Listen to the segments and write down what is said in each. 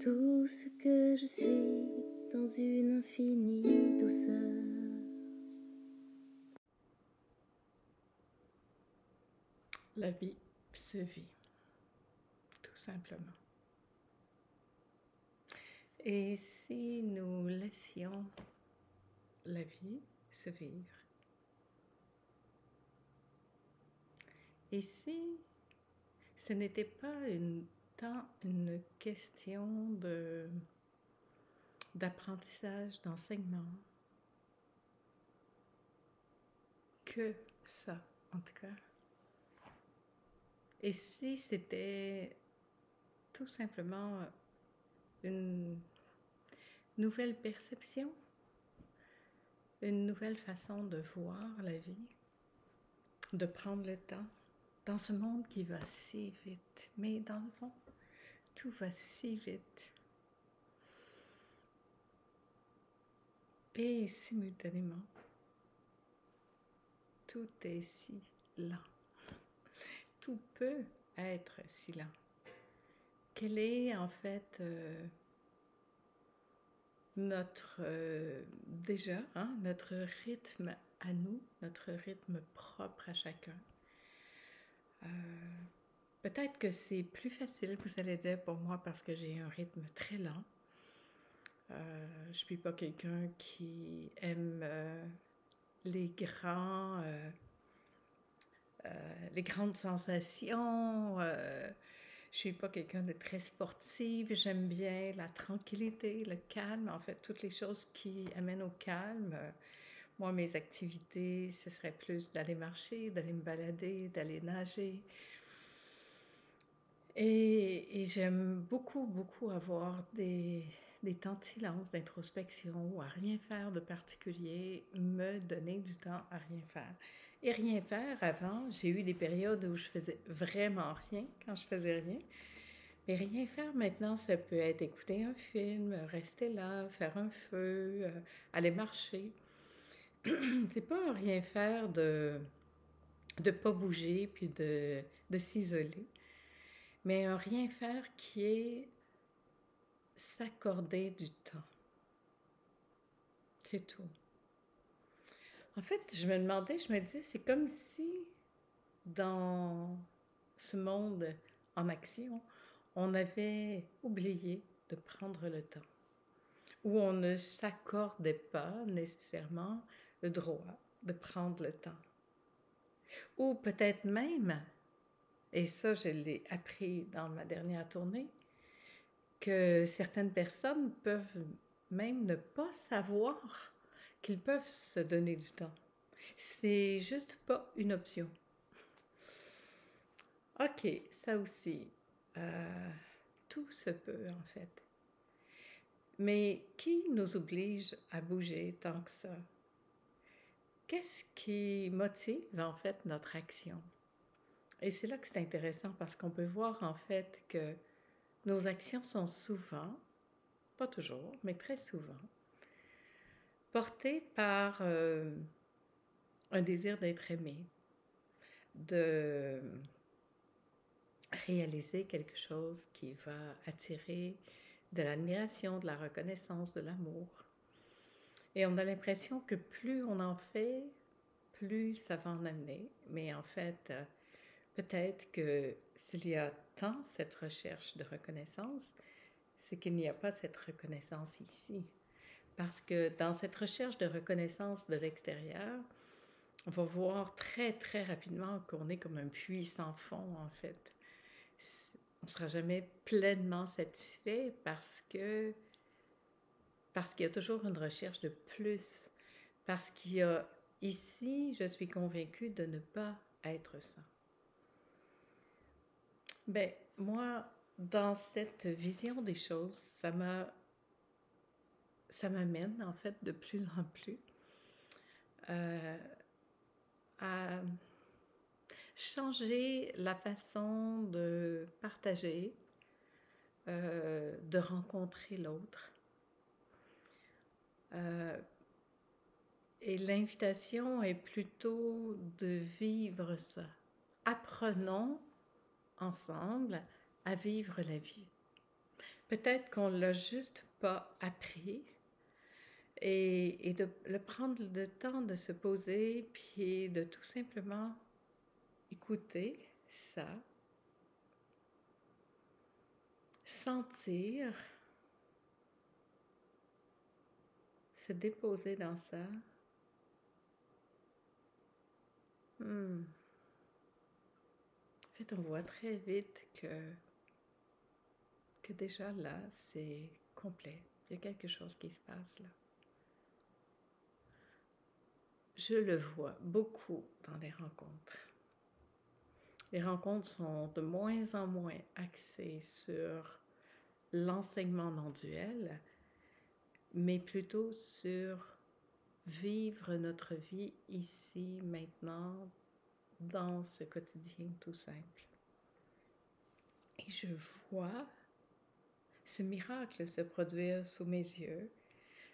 Tout ce que je suis dans une infinie douceur. La vie se vit, tout simplement. Et si nous laissions la vie se vivre? Et si ce n'était pas tant une question d'apprentissage, d'enseignement, que ça, en tout cas. Et si c'était tout simplement une nouvelle perception, une nouvelle façon de voir la vie, de prendre le temps dans ce monde qui va si vite, mais dans le fond, tout va si vite. Et simultanément, tout est si lent. Tout peut être si lent. Quel est en fait notre notre rythme à nous, notre rythme propre à chacun? Peut-être que c'est plus facile, vous allez dire, pour moi parce que j'ai un rythme très lent. Je suis pas quelqu'un qui aime les grandes sensations. Je suis pas quelqu'un de très sportive. J'aime bien la tranquillité, le calme. En fait, toutes les choses qui amènent au calme. Moi, mes activités, ce serait plus d'aller marcher, d'aller me balader, d'aller nager. Et j'aime beaucoup, beaucoup avoir des temps de silence, d'introspection, à rien faire de particulier, me donner du temps à rien faire. Et rien faire, avant, j'ai eu des périodes où je faisais vraiment rien, quand je faisais rien. Mais rien faire maintenant, ça peut être écouter un film, rester là, faire un feu, aller marcher. C'est pas un rien faire de pas bouger puis de s'isoler, mais un rien faire qui est s'accorder du temps. C'est tout. En fait, je me demandais, je me disais, c'est comme si dans ce monde en action, on avait oublié de prendre le temps, où on ne s'accordait pas nécessairement le droit de prendre le temps. Ou peut-être même, et ça je l'ai appris dans ma dernière tournée, que certaines personnes peuvent même ne pas savoir qu'ils peuvent se donner du temps. C'est juste pas une option. OK, ça aussi, tout se peut en fait. Mais qui nous oblige à bouger tant que ça? Qu'est-ce qui motive en fait notre action? Et c'est là que c'est intéressant parce qu'on peut voir en fait que nos actions sont souvent, pas toujours, mais très souvent, portées par un désir d'être aimé, de réaliser quelque chose qui va attirer de l'admiration, de la reconnaissance, de l'amour. Et on a l'impression que plus on en fait, plus ça va en amener. Mais en fait, peut-être que s'il y a tant cette recherche de reconnaissance, c'est qu'il n'y a pas cette reconnaissance ici. Parce que dans cette recherche de reconnaissance de l'extérieur, on va voir très, très rapidement qu'on est comme un puits sans fond, en fait. On ne sera jamais pleinement satisfait parce qu'il y a toujours une recherche de plus. Parce qu'il y a ici, je suis convaincue de ne pas être ça. Ben, moi, dans cette vision des choses, ça m'amène en fait de plus en plus à changer la façon de partager, de rencontrer l'autre. Et l'invitation est plutôt de vivre ça. Apprenons ensemble à vivre la vie. Peut-être qu'on ne l'a juste pas appris et de le prendre le temps de se poser puis de tout simplement écouter ça, sentir, se déposer dans ça. En fait, on voit très vite que déjà là, c'est complet. Il y a quelque chose qui se passe là. Je le vois beaucoup dans les rencontres. Les rencontres sont de moins en moins axées sur l'enseignement non duel, mais plutôt sur vivre notre vie ici, maintenant, dans ce quotidien tout simple. Et je vois ce miracle se produire sous mes yeux,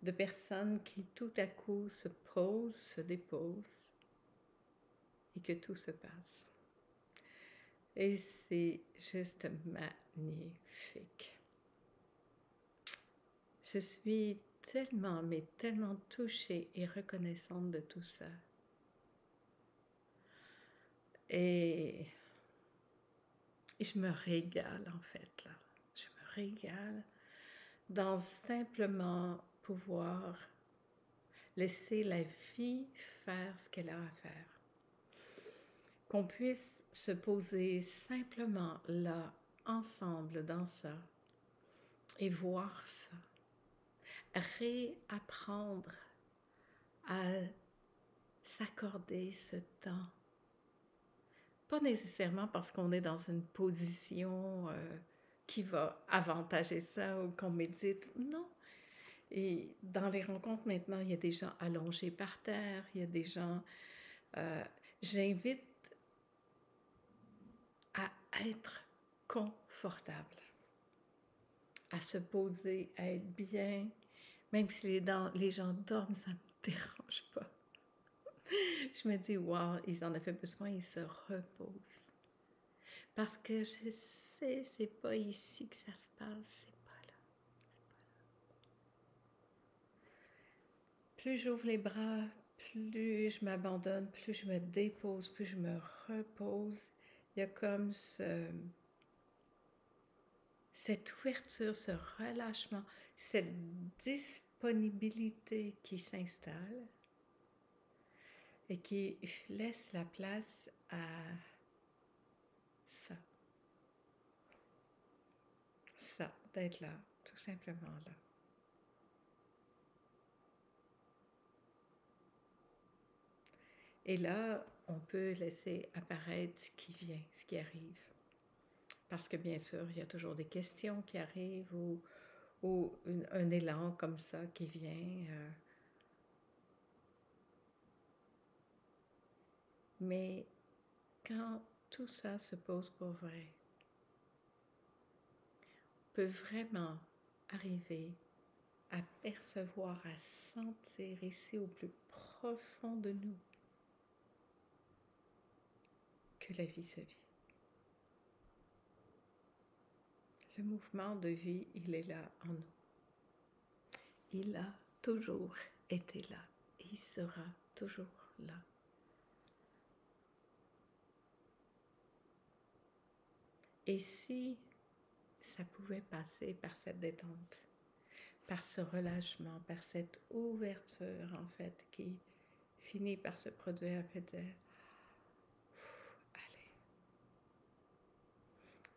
de personnes qui tout à coup se posent, se déposent, et que tout se passe. Et c'est juste magnifique. Je suis tellement, mais tellement touchée et reconnaissante de tout ça. Et je me régale en fait là. Je me régale dans simplement pouvoir laisser la vie faire ce qu'elle a à faire. Qu'on puisse se poser simplement là, ensemble, dans ça, et voir ça. Réapprendre à s'accorder ce temps. Pas nécessairement parce qu'on est dans une position qui va avantager ça ou qu'on médite, non. Et dans les rencontres maintenant, il y a des gens allongés par terre, il y a des gens... j'invite à être confortable, à se poser, à être bien, même si les gens dorment, ça ne me dérange pas. Je me dis, wow, ils en avaient besoin, ils se reposent. Parce que je sais, c'est pas ici que ça se passe, c'est pas là. Plus j'ouvre les bras, plus je m'abandonne, plus je me dépose, plus je me repose. Il y a comme cette ouverture, ce relâchement, cette disponibilité qui s'installe et qui laisse la place à ça. Ça, d'être là, tout simplement là. Et là, on peut laisser apparaître ce qui vient, ce qui arrive. Parce que bien sûr, il y a toujours des questions qui arrivent ou un élan comme ça qui vient. Mais quand tout ça se pose pour vrai, on peut vraiment arriver à percevoir, à sentir ici au plus profond de nous que la vie se vit. Le mouvement de vie, il est là en nous. Il a toujours été là et il sera toujours là. Et si ça pouvait passer par cette détente, par ce relâchement, par cette ouverture en fait qui finit par se produire, peut dire allez.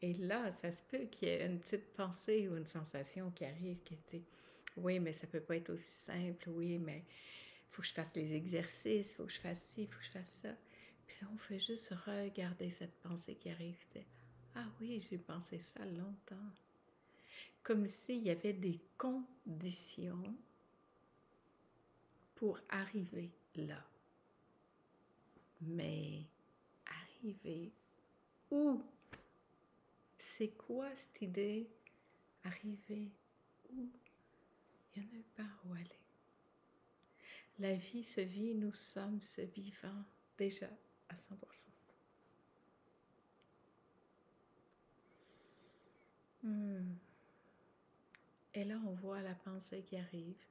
Et là, ça se peut qu'il y ait une petite pensée ou une sensation qui arrive qui était oui, mais ça peut pas être aussi simple, oui, mais il faut que je fasse les exercices, il faut que je fasse ci, il faut que je fasse ça. Puis là, on fait juste regarder cette pensée qui arrive. Ah oui, j'ai pensé ça longtemps. Comme s'il y avait des conditions pour arriver là. Mais arriver où? C'est quoi cette idée? Arriver où? Il y en a pas où aller. La vie se vit, nous sommes ce vivant déjà à 100%. Et là, on voit la pensée qui arrive,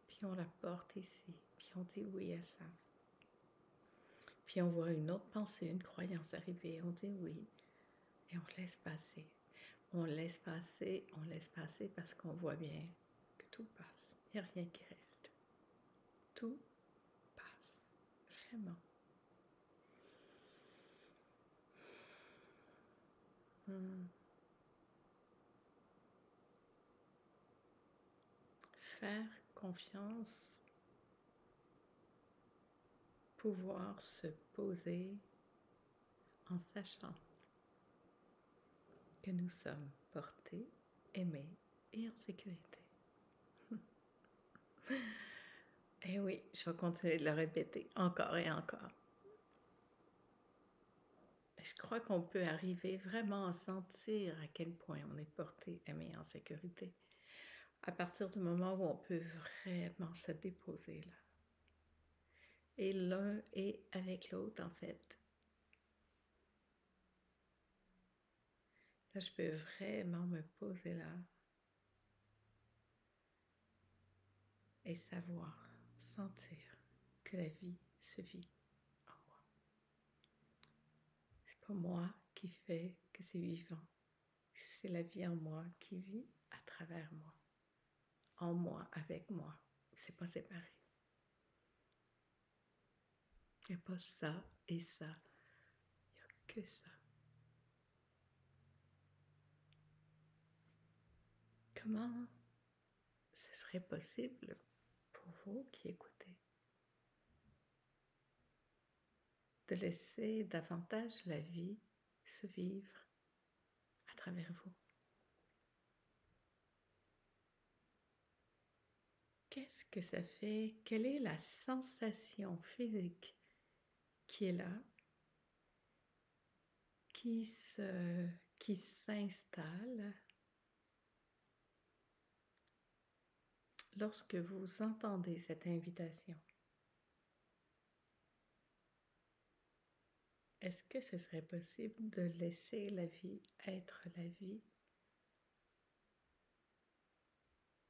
puis on la porte ici, puis on dit oui à ça. Puis on voit une autre pensée, une croyance arriver, on dit oui, et on laisse passer. On laisse passer parce qu'on voit bien que tout passe. Il n'y a rien qui reste. Tout passe. Vraiment. Faire confiance, pouvoir se poser en sachant que nous sommes portés, aimés et en sécurité. Et oui, je vais continuer de le répéter encore et encore. Je crois qu'on peut arriver vraiment à sentir à quel point on est porté, aimé, en sécurité. À partir du moment où on peut vraiment se déposer là. Et l'un est avec l'autre, en fait. Là, je peux vraiment me poser là et savoir, sentir que la vie se vit en moi. C'est pas moi qui fait que c'est vivant. C'est la vie en moi qui vit à travers moi. En moi, avec moi. C'est pas séparé. Il n'y a pas ça et ça. Il n'y a que ça. Comment ce serait possible pour vous qui écoutez de laisser davantage la vie se vivre à travers vous? Qu'est-ce que ça fait? Quelle est la sensation physique qui est là, qui s'installe lorsque vous entendez cette invitation? Est-ce que ce serait possible de laisser la vie être la vie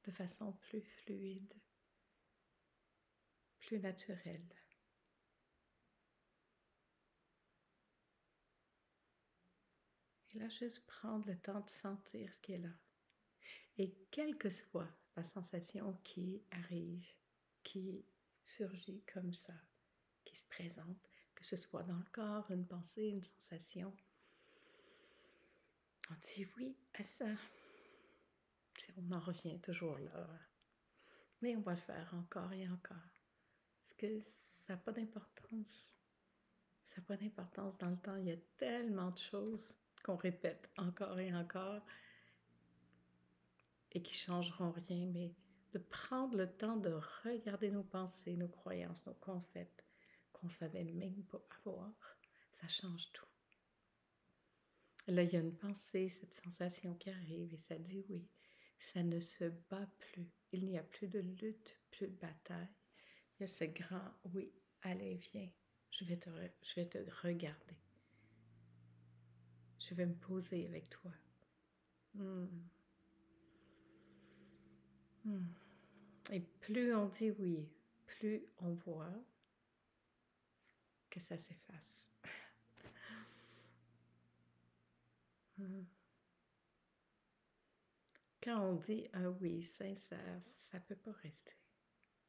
de façon plus fluide, plus naturelle? Et là, juste prendre le temps de sentir ce qui est là. Et quelle que soit la sensation qui arrive, qui surgit comme ça, qui se présente, que ce soit dans le corps, une pensée, une sensation, on dit oui à ça. On en revient toujours là. Mais on va le faire encore et encore. Parce que ça n'a pas d'importance. Ça n'a pas d'importance dans le temps. Il y a tellement de choses qu'on répète encore et encore et qui ne changeront rien. Mais de prendre le temps de regarder nos pensées, nos croyances, nos concepts qu'on ne savait même pas avoir, ça change tout. Là, il y a une pensée, cette sensation qui arrive et ça dit oui. Ça ne se bat plus. Il n'y a plus de lutte, plus de bataille. Il y a ce grand oui, allez, viens. Je vais te regarder. Je vais me poser avec toi. Et plus on dit oui, plus on voit que ça s'efface. Quand on dit un oui sincère, ça ne peut pas rester.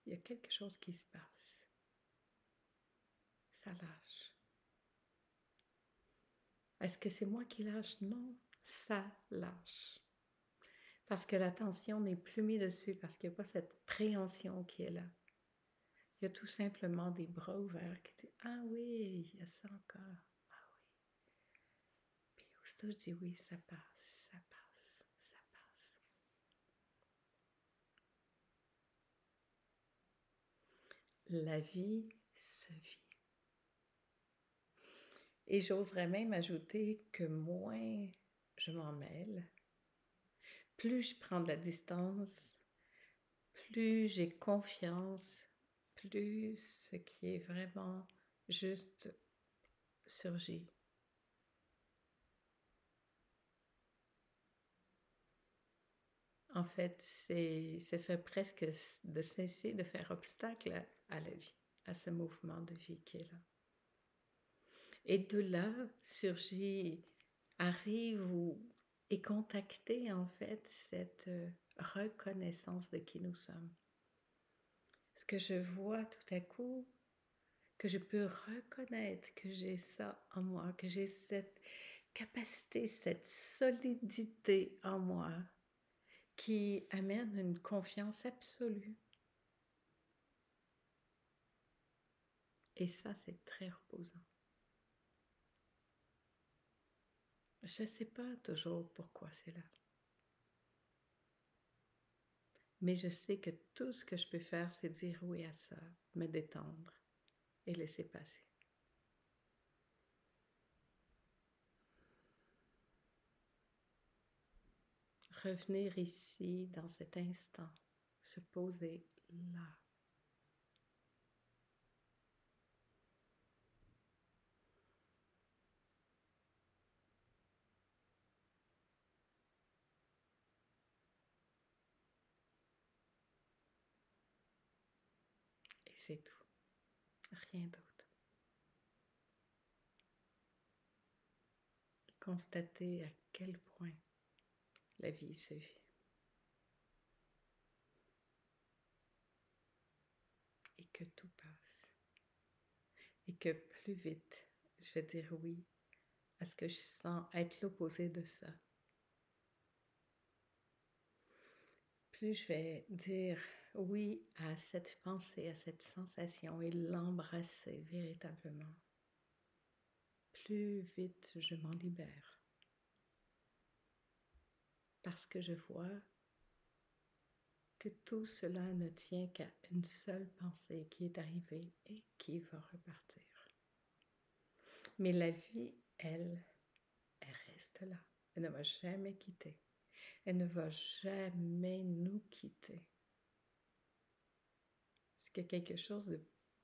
Il y a quelque chose qui se passe. Ça lâche. Est-ce que c'est moi qui lâche? Non, ça lâche. Parce que l'attention n'est plus mise dessus, parce qu'il n'y a pas cette préhension qui est là. Il y a tout simplement des bras ouverts qui disent « Ah oui, il y a ça encore. Ah oui. » Puis aussitôt je dis « Oui, ça passe, ça passe, ça passe. » La vie se vit. Et j'oserais même ajouter que moins je m'en mêle, plus je prends de la distance, plus j'ai confiance, plus ce qui est vraiment juste surgit. En fait, c'est ça presque de cesser de faire obstacle à la vie, à ce mouvement de vie qui est là. Et de là surgit, arrive ou est contactée en fait cette reconnaissance de qui nous sommes. Ce que je vois tout à coup, que je peux reconnaître que j'ai ça en moi, que j'ai cette capacité, cette solidité en moi qui amène une confiance absolue. Et ça, c'est très reposant. Je ne sais pas toujours pourquoi c'est là. Mais je sais que tout ce que je peux faire, c'est dire oui à ça, me détendre et laisser passer. Revenir ici, dans cet instant, se poser là. Et c'est tout. Rien d'autre. Constater à quel point la vie se vit. Et que tout passe. Et que plus vite je vais dire oui à ce que je sens être l'opposé de ça, plus je vais dire oui à cette pensée, à cette sensation et l'embrasser véritablement, plus vite je m'en libère. Parce que je vois que tout cela ne tient qu'à une seule pensée qui est arrivée et qui va repartir. Mais la vie, elle reste là. Elle ne va jamais quitter. Elle ne va jamais nous quitter. Est-ce qu'il y a quelque chose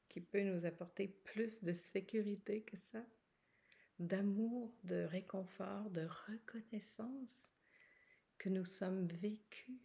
qui peut nous apporter plus de sécurité que ça? D'amour, de réconfort, de reconnaissance que nous sommes vécus.